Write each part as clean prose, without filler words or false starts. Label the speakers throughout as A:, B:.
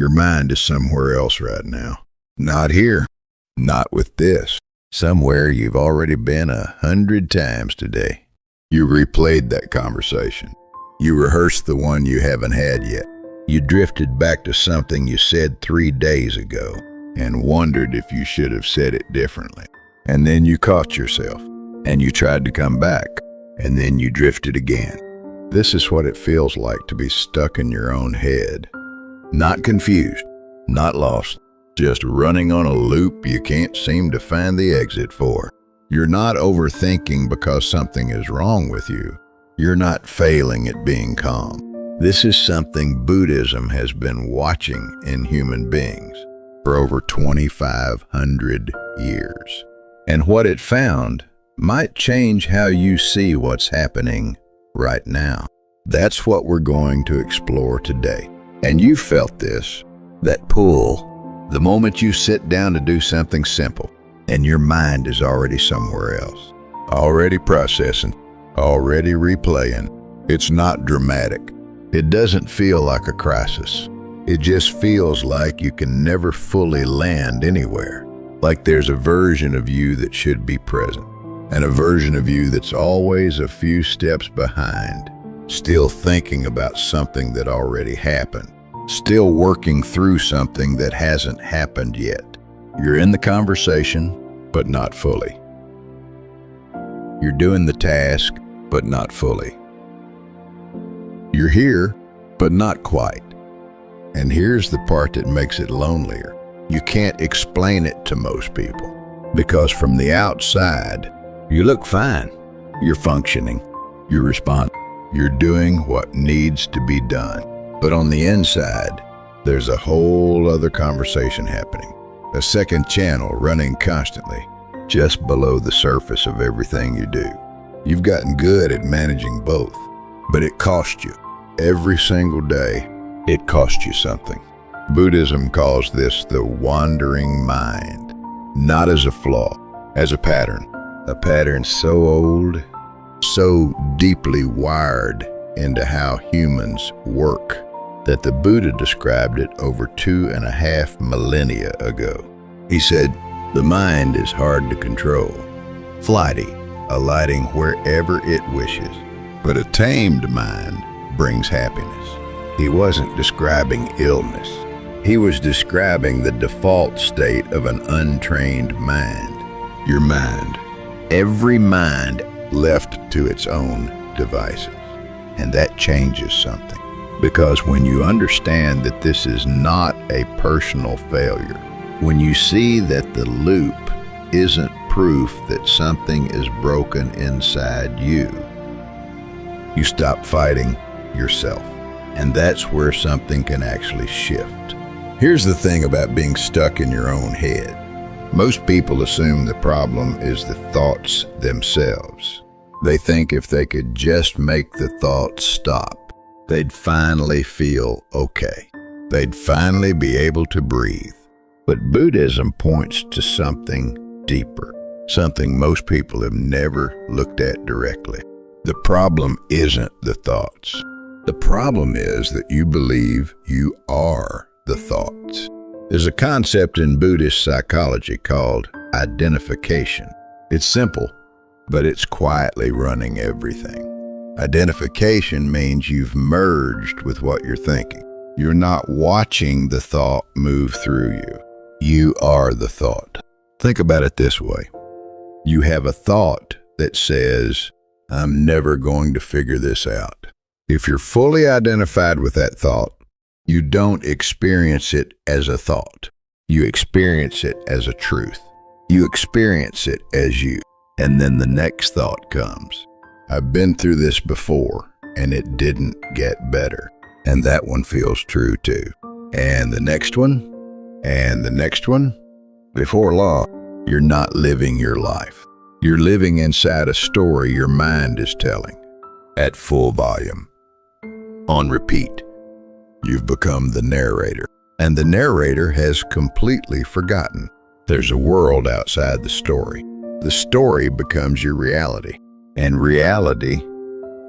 A: Your mind is somewhere else right now. Not here. Not with this. Somewhere you've already been 100 times today. You replayed that conversation. You rehearsed the one you haven't had yet. You drifted back to something you said 3 days ago and wondered if you should have said it differently. And then you caught yourself, and you tried to come back, and then you drifted again. This is what it feels like to be stuck in your own head. Not confused, not lost, just running on a loop you can't seem to find the exit for. You're not overthinking because something is wrong with you. You're not failing at being calm. This is something Buddhism has been watching in human beings for over 2,500 years. And what it found might change how you see what's happening right now. That's what we're going to explore today. And you felt this, that pull, the moment you sit down to do something simple, and your mind is already somewhere else, already processing, already replaying. It's not dramatic. It doesn't feel like a crisis. It just feels like you can never fully land anywhere. Like there's a version of you that should be present, and a version of you that's always a few steps behind, still thinking about something that already happened, still working through something that hasn't happened yet. You're in the conversation, but not fully. You're doing the task, but not fully. You're here, but not quite. And here's the part that makes it lonelier. You can't explain it to most people, because from the outside, you look fine. You're functioning. You're responding. You're doing what needs to be done. But on the inside, there's a whole other conversation happening. A second channel running constantly, just below the surface of everything you do. You've gotten good at managing both, but it costs you. Every single day, it costs you something. Buddhism calls this the wandering mind, not as a flaw, as a pattern so old, so deeply wired into how humans work, that the Buddha described it over 2.5 millennia ago. He said, the mind is hard to control, flighty, alighting wherever it wishes, but a tamed mind brings happiness. He wasn't describing illness. He was describing the default state of an untrained mind. Your mind. Every mind left to its own devices. And that changes something. Because when you understand that this is not a personal failure, when you see that the loop isn't proof that something is broken inside you, you stop fighting yourself. And that's where something can actually shift. Here's the thing about being stuck in your own head. Most people assume the problem is the thoughts themselves. They think if they could just make the thoughts stop, they'd finally feel okay. They'd finally be able to breathe. But Buddhism points to something deeper, something most people have never looked at directly. The problem isn't the thoughts. The problem is that you believe you are the thoughts. There's a concept in Buddhist psychology called identification. It's simple, but it's quietly running everything. Identification means you've merged with what you're thinking. You're not watching the thought move through you. You are the thought. Think about it this way. You have a thought that says, I'm never going to figure this out. If you're fully identified with that thought, you don't experience it as a thought. You experience it as a truth. You experience it as you. And then the next thought comes. I've been through this before, and it didn't get better. And that one feels true too. And the next one, and the next one. Before long, you're not living your life. You're living inside a story your mind is telling, at full volume, on repeat. You've become the narrator, and the narrator has completely forgotten. There's a world outside the story. The story becomes your reality, and reality,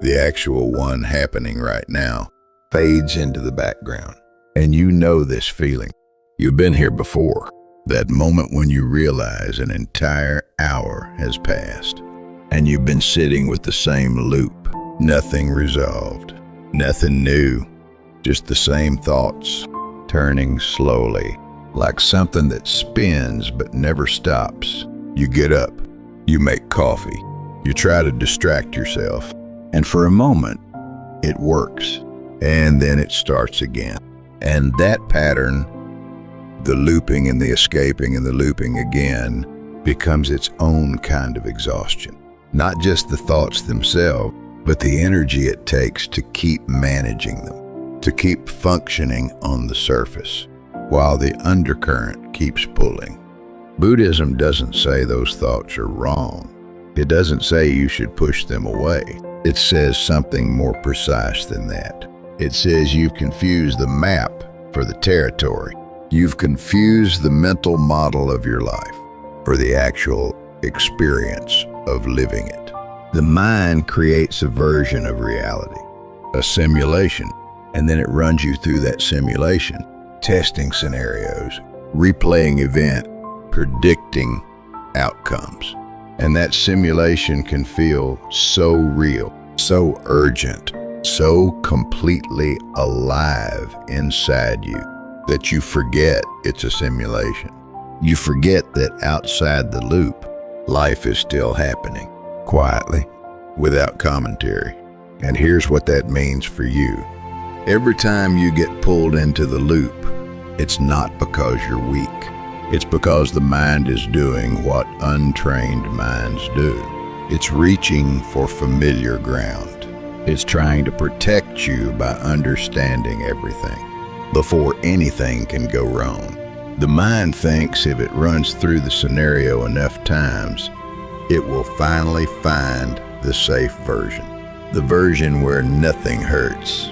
A: the actual one happening right now, fades into the background. And you know this feeling. You've been here before. That moment when you realize an entire hour has passed, and you've been sitting with the same loop. Nothing resolved, nothing new, just the same thoughts, turning slowly, like something that spins but never stops. You get up, you make coffee, you try to distract yourself, and for a moment, it works, and then it starts again. And that pattern, the looping and the escaping and the looping again, becomes its own kind of exhaustion. Not just the thoughts themselves, but the energy it takes to keep managing them, to keep functioning on the surface, while the undercurrent keeps pulling. Buddhism doesn't say those thoughts are wrong. It doesn't say you should push them away. It says something more precise than that. It says you've confused the map for the territory. You've confused the mental model of your life for the actual experience of living it. The mind creates a version of reality, a simulation, and then it runs you through that simulation, testing scenarios, replaying events, predicting outcomes. And that simulation can feel so real, so urgent, so completely alive inside you that you forget it's a simulation. You forget that outside the loop, life is still happening, quietly, without commentary. And here's what that means for you. Every time you get pulled into the loop, it's not because you're weak. It's because the mind is doing what untrained minds do. It's reaching for familiar ground. It's trying to protect you by understanding everything before anything can go wrong. The mind thinks if it runs through the scenario enough times, it will finally find the safe version. The version where nothing hurts.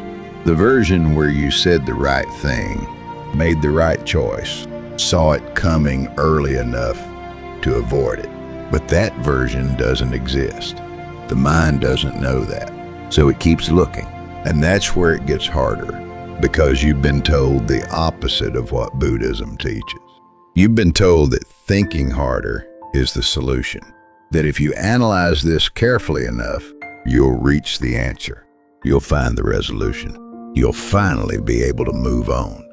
A: The version where you said the right thing, made the right choice, saw it coming early enough to avoid it. But that version doesn't exist. The mind doesn't know that. So it keeps looking. And that's where it gets harder, because you've been told the opposite of what Buddhism teaches. You've been told that thinking harder is the solution. That if you analyze this carefully enough, you'll reach the answer. You'll find the resolution. You'll finally be able to move on.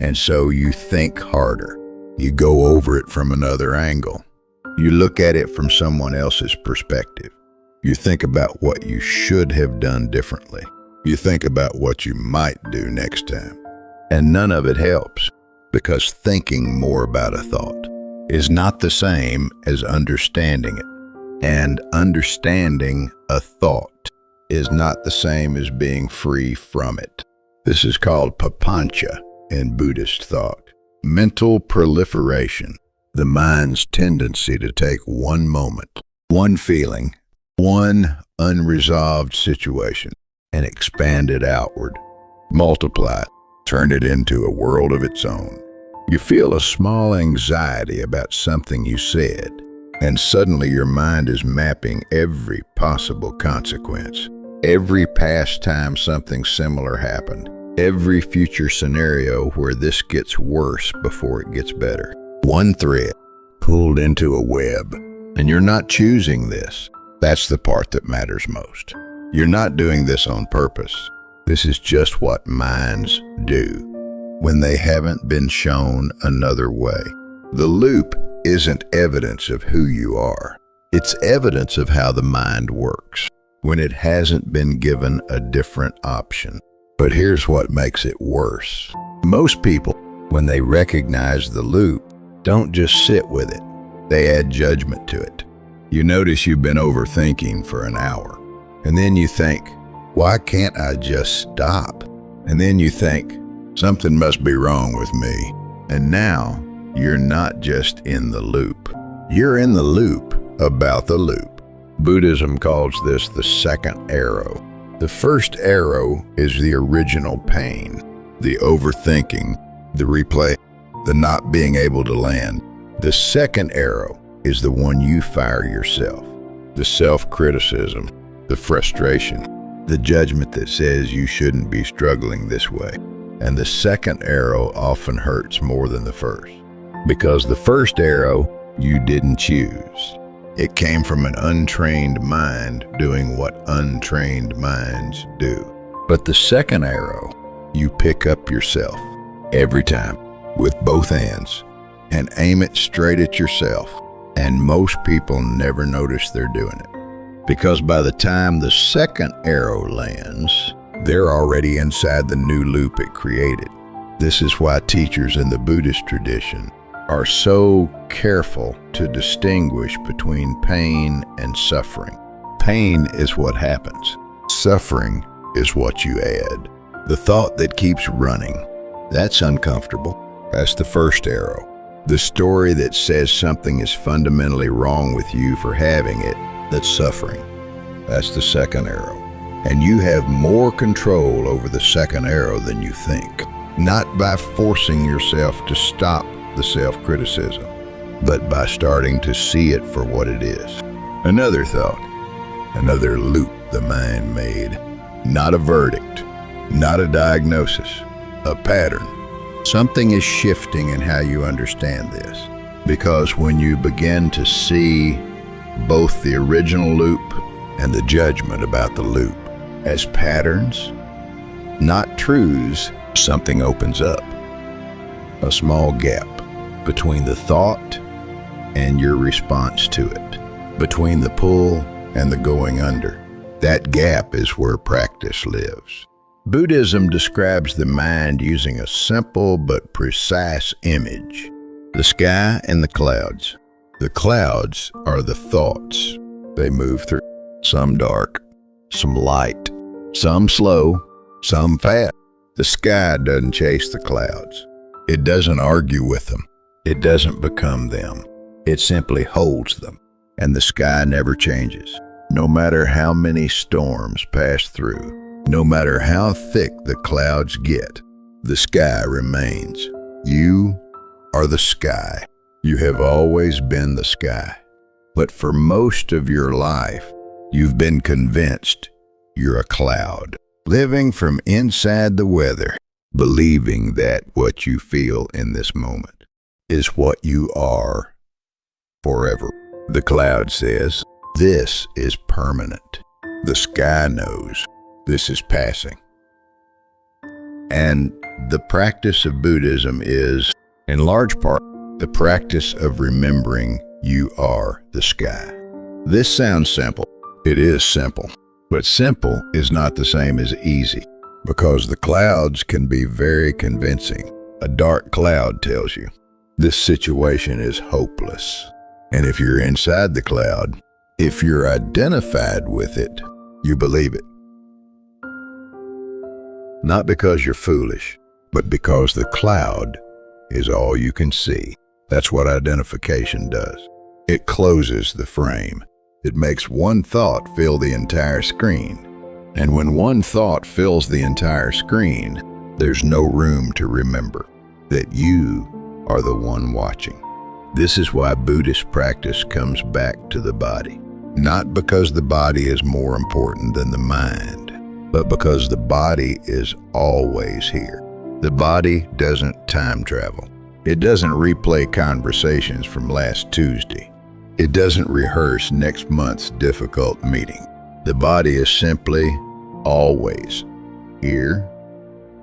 A: And so you think harder. You go over it from another angle. You look at it from someone else's perspective. You think about what you should have done differently. You think about what you might do next time. And none of it helps, because thinking more about a thought is not the same as understanding it. And understanding a thought is not the same as being free from it. This is called papancha in Buddhist thought. Mental proliferation, the mind's tendency to take one moment, one feeling, one unresolved situation, and expand it outward, multiply it, turn it into a world of its own. You feel a small anxiety about something you said, and suddenly your mind is mapping every possible consequence, every past time something similar happened, every future scenario where this gets worse before it gets better. One thread pulled into a web, and you're not choosing this. That's the part that matters most. You're not doing this on purpose. This is just what minds do when they haven't been shown another way. The loop isn't evidence of who you are. It's evidence of how the mind works when it hasn't been given a different option. But here's what makes it worse. Most people, when they recognize the loop, don't just sit with it. They add judgment to it. You notice you've been overthinking for an hour. And then you think, why can't I just stop? And then you think, something must be wrong with me. And now, you're not just in the loop. You're in the loop about the loop. Buddhism calls this the second arrow. The first arrow is the original pain, the overthinking, the replay, the not being able to land. The second arrow is the one you fire yourself, the self-criticism, the frustration, the judgment that says you shouldn't be struggling this way. And the second arrow often hurts more than the first. Because the first arrow you didn't choose. It came from an untrained mind doing what untrained minds do. But the second arrow, you pick up yourself every time with both hands and aim it straight at yourself. And most people never notice they're doing it. Because by the time the second arrow lands, they're already inside the new loop it created. This is why teachers in the Buddhist tradition are so careful to distinguish between pain and suffering. Pain is what happens. Suffering is what you add. The thought that keeps running, that's uncomfortable. That's the first arrow. The story that says something is fundamentally wrong with you for having it, that's suffering. That's the second arrow. And you have more control over the second arrow than you think. Not by forcing yourself to stop the self-criticism, but by starting to see it for what it is. Another thought, another loop the mind made. Not a verdict, not a diagnosis, a pattern. Something is shifting in how you understand this. Because when you begin to see both the original loop and the judgment about the loop as patterns, not truths, something opens up. A small gap between the thought and your response to it, between the pull and the going under. That gap is where practice lives. Buddhism describes the mind using a simple but precise image. The sky and the clouds. The clouds are the thoughts. They move through, some dark, some light, some slow, some fast. The sky doesn't chase the clouds. It doesn't argue with them. It doesn't become them. It simply holds them. And the sky never changes. No matter how many storms pass through, no matter how thick the clouds get, the sky remains. You are the sky. You have always been the sky. But for most of your life, you've been convinced you're a cloud, living from inside the weather, believing that what you feel in this moment is what you are forever. The cloud says, this is permanent. The sky knows this is passing. And the practice of Buddhism is, in large part, the practice of remembering you are the sky. This sounds simple. It is simple. But simple is not the same as easy, because the clouds can be very convincing. A dark cloud tells you, this situation is hopeless. And if you're inside the cloud, if you're identified with it, you believe it. Not because you're foolish, but because the cloud is all you can see. That's what identification does. It closes the frame. It makes one thought fill the entire screen. And when one thought fills the entire screen, there's no room to remember that you are the one watching. This is why Buddhist practice comes back to the body. Not because the body is more important than the mind, but because the body is always here. The body doesn't time travel. It doesn't replay conversations from last Tuesday. It doesn't rehearse next month's difficult meeting. The body is simply always here.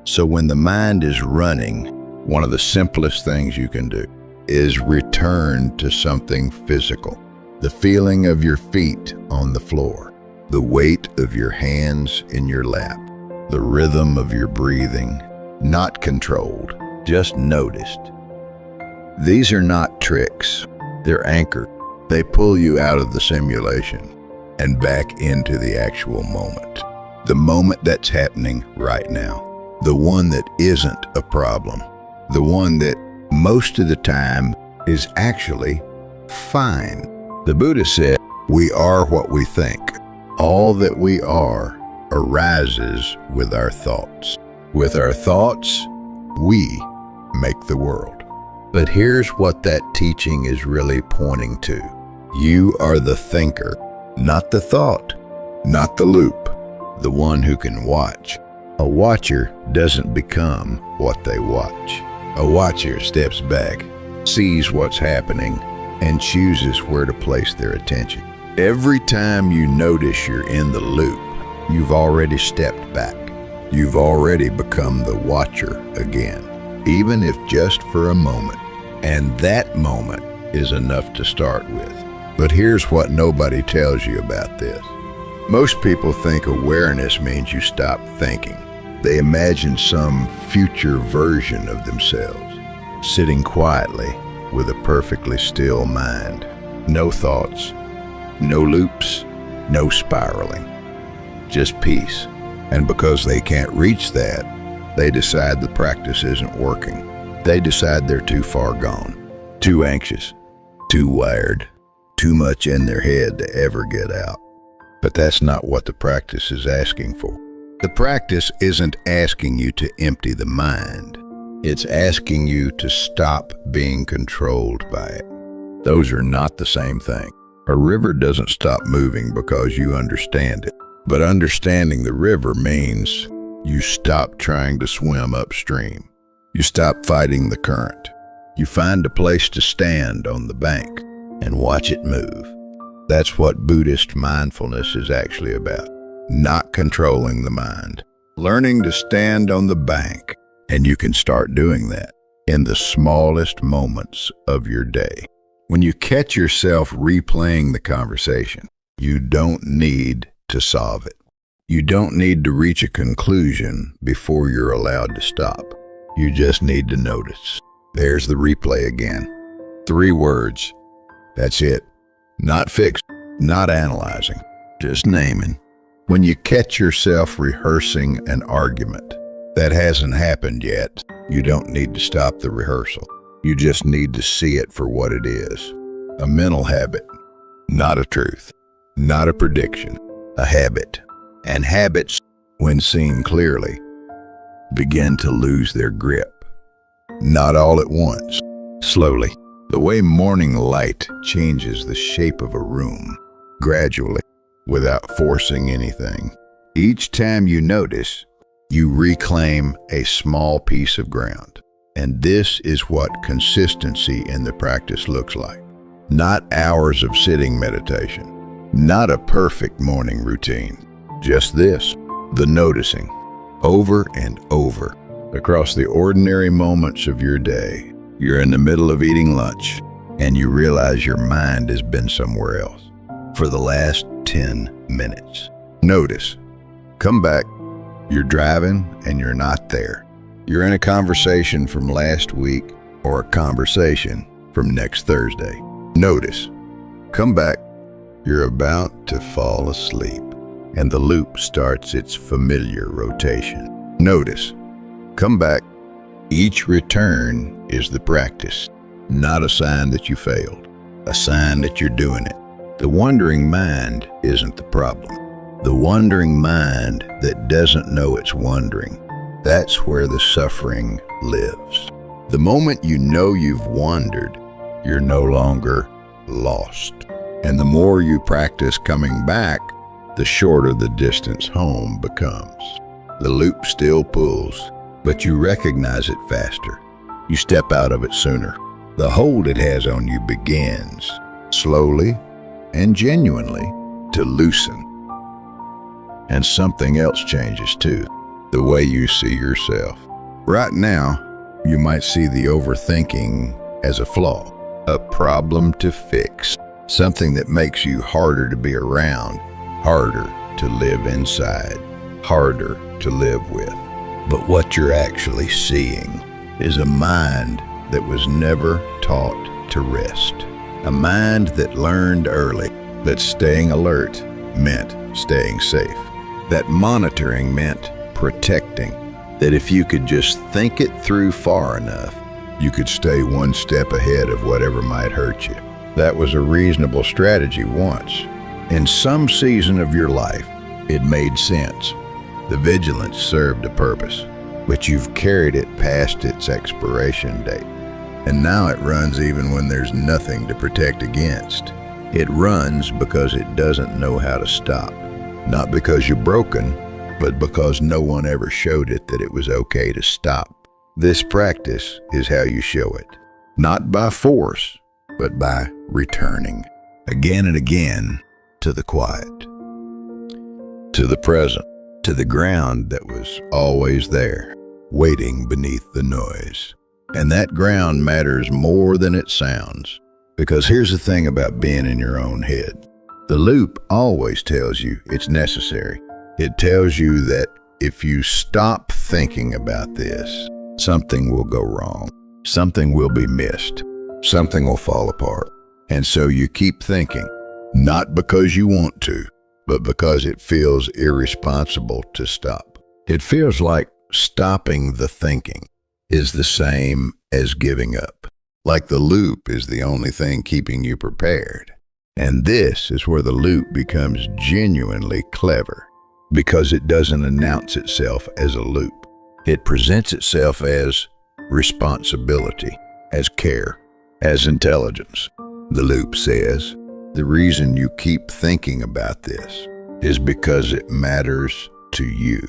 A: So when the mind is running, one of the simplest things you can do is return to something physical. The feeling of your feet on the floor, the weight of your hands in your lap, the rhythm of your breathing, not controlled, just noticed. These are not tricks. They're anchored. They pull you out of the simulation and back into the actual moment. The moment that's happening right now. The one that isn't a problem. The one that most of the time is actually fine. The Buddha said, we are what we think. All that we are arises with our thoughts. With our thoughts, we make the world. But here's what that teaching is really pointing to. You are the thinker, not the thought, not the loop, the one who can watch. A watcher doesn't become what they watch. A watcher steps back, sees what's happening, and chooses where to place their attention. Every time you notice you're in the loop, you've already stepped back. You've already become the watcher again, even if just for a moment. And that moment is enough to start with. But here's what nobody tells you about this. Most people think awareness means you stop thinking. They imagine some future version of themselves, sitting quietly with a perfectly still mind. No thoughts, no loops, no spiraling, just peace. And because they can't reach that, they decide the practice isn't working. They decide they're too far gone, too anxious, too wired, too much in their head to ever get out. But that's not what the practice is asking for. The practice isn't asking you to empty the mind. It's asking you to stop being controlled by it. Those are not the same thing. A river doesn't stop moving because you understand it. But understanding the river means you stop trying to swim upstream. You stop fighting the current. You find a place to stand on the bank and watch it move. That's what Buddhist mindfulness is actually about. Not controlling the mind. Learning to stand on the bank. And you can start doing that in the smallest moments of your day. When you catch yourself replaying the conversation, you don't need to solve it. You don't need to reach a conclusion before you're allowed to stop. You just need to notice. There's the replay again. 3 words. That's it. Not fixed, not analyzing, just naming. When you catch yourself rehearsing an argument that hasn't happened yet, you don't need to stop the rehearsal. You just need to see it for what it is. A mental habit, not a truth, not a prediction, a habit. And habits, when seen clearly, begin to lose their grip. Not all at once, slowly. The way morning light changes the shape of a room, gradually, without forcing anything. Each time you notice, you reclaim a small piece of ground. And this is what consistency in the practice looks like. Not hours of sitting meditation, not a perfect morning routine. Just this, the noticing, over and over, across the ordinary moments of your day. You're in the middle of eating lunch, and you realize your mind has been somewhere else for the last 10 minutes. Notice. Come back. You're driving, and you're not there. You're in a conversation from last week or a conversation from next Thursday. Notice. Come back. You're about to fall asleep, and the loop starts its familiar rotation. Notice. Come back. Each return is the practice, not a sign that you failed, a sign that you're doing it. The wandering mind isn't the problem. The wandering mind that doesn't know it's wandering, that's where the suffering lives. The moment you know you've wandered, you're no longer lost. And the more you practice coming back, the shorter the distance home becomes. The loop still pulls, but you recognize it faster. You step out of it sooner. The hold it has on you begins, slowly and genuinely, to loosen. And something else changes too, the way you see yourself. Right now, you might see the overthinking as a flaw, a problem to fix, something that makes you harder to be around, harder to live inside, harder to live with. But what you're actually seeing is a mind that was never taught to rest. A mind that learned early that staying alert meant staying safe. That monitoring meant protecting. That if you could just think it through far enough, you could stay one step ahead of whatever might hurt you. That was a reasonable strategy once. In some season of your life, it made sense. The vigilance served a purpose, but you've carried it past its expiration date. And now it runs even when there's nothing to protect against. It runs because it doesn't know how to stop. Not because you're broken, but because no one ever showed it that it was okay to stop. This practice is how you show it, not by force, but by returning again and again to the quiet, to the present, to the ground that was always there, waiting beneath the noise. And that ground matters more than it sounds, because here's the thing about being in your own head. The loop always tells you it's necessary. It tells you that if you stop thinking about this, something will go wrong. Something will be missed. Something will fall apart. And so you keep thinking, not because you want to, but because it feels irresponsible to stop. It feels like stopping the thinking is the same as giving up. Like the loop is the only thing keeping you prepared. And this is where the loop becomes genuinely clever, because it doesn't announce itself as a loop. It presents itself as responsibility, as care, as intelligence. The loop says, the reason you keep thinking about this is because it matters to you.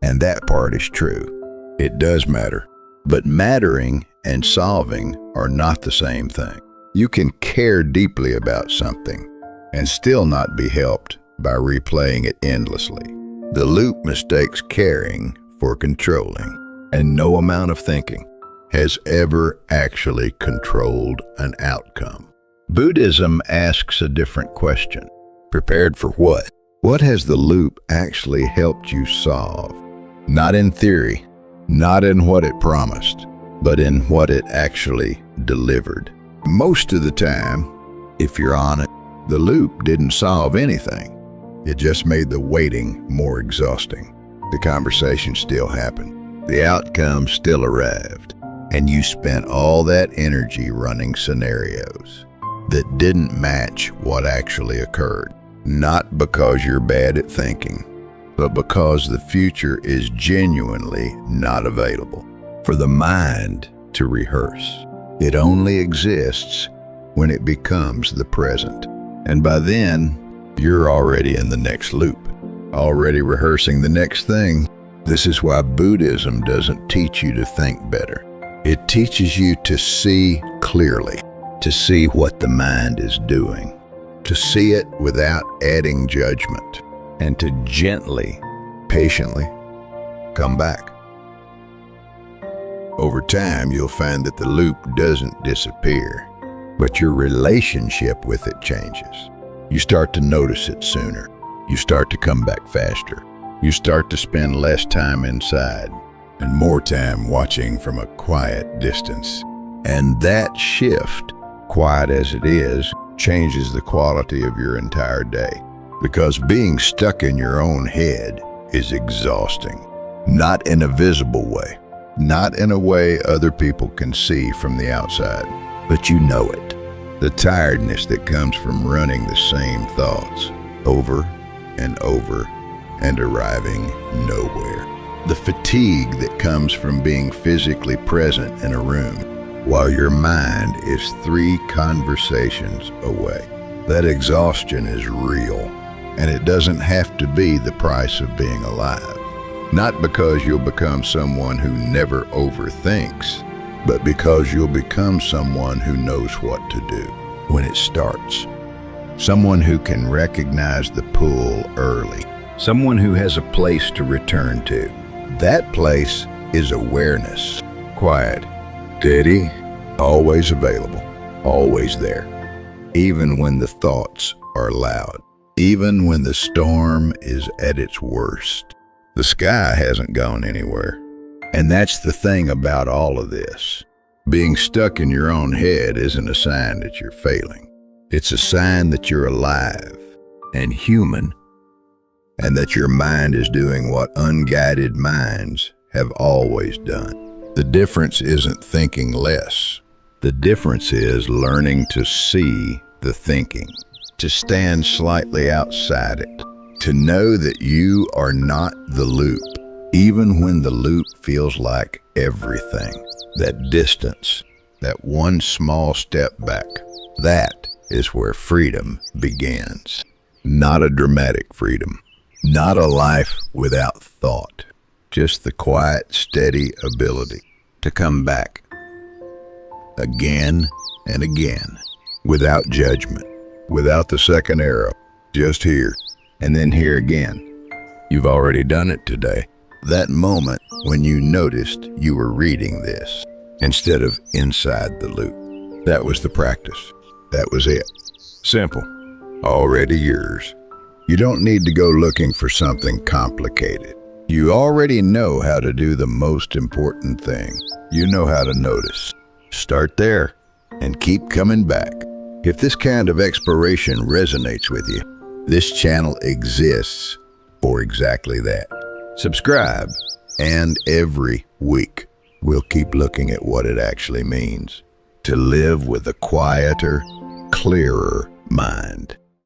A: And that part is true. It does matter. But mattering and solving are not the same thing. You can care deeply about something and still not be helped by replaying it endlessly. The loop mistakes caring for controlling, and no amount of thinking has ever actually controlled an outcome. Buddhism asks a different question. Prepared for what? What has the loop actually helped you solve? Not in theory, not in what it promised, but in what it actually delivered. Most of the time, if you're on it, the loop didn't solve anything. It just made the waiting more exhausting. The conversation still happened. The outcome still arrived. And you spent all that energy running scenarios that didn't match what actually occurred. Not because you're bad at thinking, but because the future is genuinely not available for the mind to rehearse. It only exists when it becomes the present. And by then, you're already in the next loop, already rehearsing the next thing. This is why Buddhism doesn't teach you to think better. It teaches you to see clearly, to see what the mind is doing, to see it without adding judgment, and to gently, patiently come back. Over time, you'll find that the loop doesn't disappear, but your relationship with it changes. You start to notice it sooner. You start to come back faster. You start to spend less time inside and more time watching from a quiet distance. And that shift, quiet as it is, changes the quality of your entire day. Because being stuck in your own head is exhausting. Not in a visible way. Not in a way other people can see from the outside. But you know it. The tiredness that comes from running the same thoughts over and over and arriving nowhere. The fatigue that comes from being physically present in a room while your mind is 3 conversations away. That exhaustion is real, and it doesn't have to be the price of being alive. Not because you'll become someone who never overthinks, but because you'll become someone who knows what to do when it starts. Someone who can recognize the pull early. Someone who has a place to return to. That place is awareness. Quiet, steady, always available, always there. Even when the thoughts are loud. Even when the storm is at its worst. The sky hasn't gone anywhere. And that's the thing about all of this. Being stuck in your own head isn't a sign that you're failing. It's a sign that you're alive and human, and that your mind is doing what unguided minds have always done. The difference isn't thinking less. The difference is learning to see the thinking, to stand slightly outside it, to know that you are not the loop, even when the loop feels like everything. That distance, that one small step back, that is where freedom begins. Not a dramatic freedom, Not a life without thought, just the quiet, steady ability to come back again and again, without judgment, without the second arrow, just here and then here again. You've already done it today. That moment when you noticed you were reading this instead of inside the loop. That was the practice. That was it. Simple. Already yours. You don't need to go looking for something complicated. You already know how to do the most important thing. You know how to notice. Start there and keep coming back. If this kind of exploration resonates with you, this channel exists for exactly that. Subscribe, and every week we'll keep looking at what it actually means to live with a quieter, clearer mind.